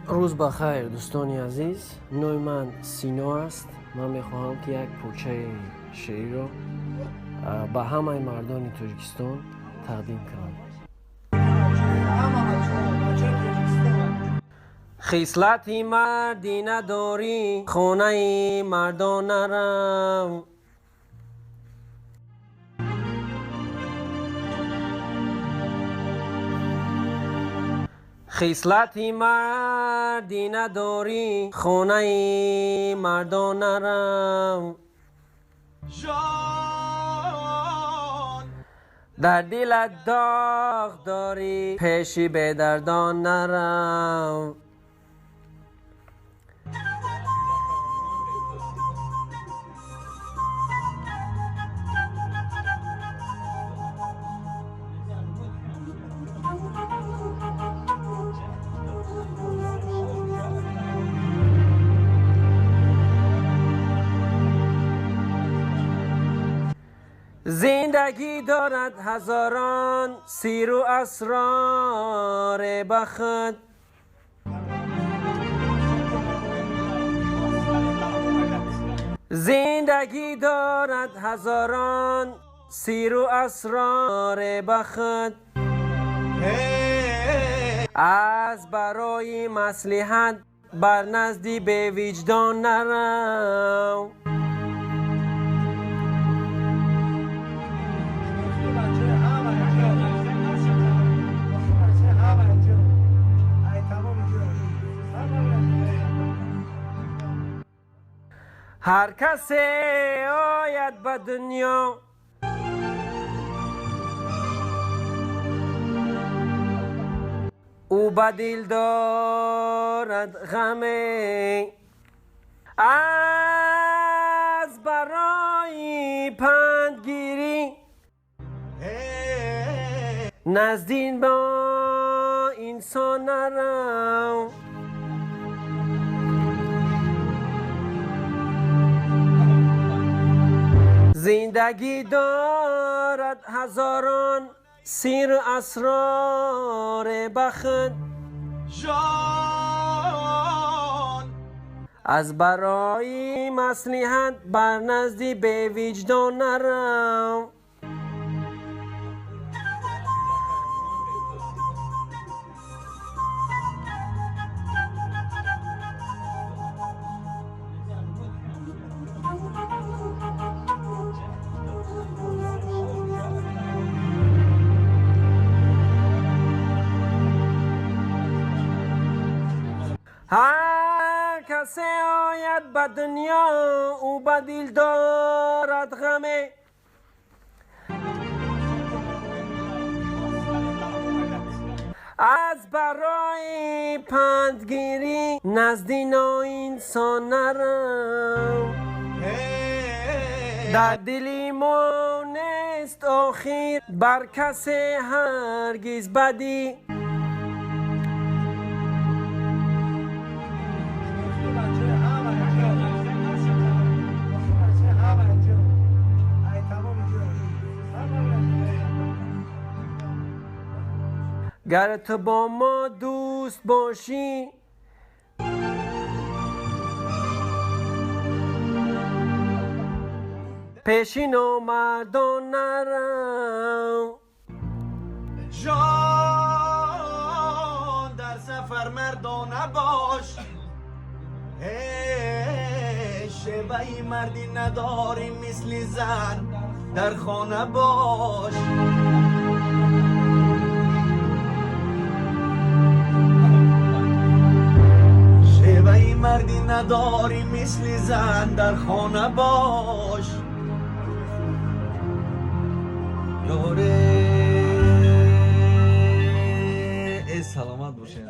روز بخیر دوستانی عزیز، نوع من سینو است. من میخواهم که یک پوچه شعری رو به همه مردان تاجیکستان تقدیم کنم. خصلتی مردی نداری، خانه مردان نرم. خصلتی مردی نداری، خانه مردان نرم. در دلت داغ داری، پیشی به دردان نرم. زندگی دارد هزاران سیر و اسرار بخت. زندگی دارد هزاران سیر و اسرار بخت. از برای مصلحت بر نزدی به وجدان نرو. هر کسی آید به دنیا او به دل دارد غم. از برای پندگیری نزدیک با انسان نرو. زندگی دارد هزاران سیر و اسرار بخت. از برای مصلحت بر نزدی به وجدان نرو. هر کسی آید به دنیا او به دل دارد غم. از برای پندگیری نزدیک انسان نرو. در دل ما نیست آخر بر کسی هرگز بدی. گر تو با ما دوست باشی پیشی نامردان نرو. جان در سفر مردانه باش، شیوه مردی نداری مثل زن در خانه باش. شیوه مردی نداری مثل زن در خانه باش. یاره سلامت باشین.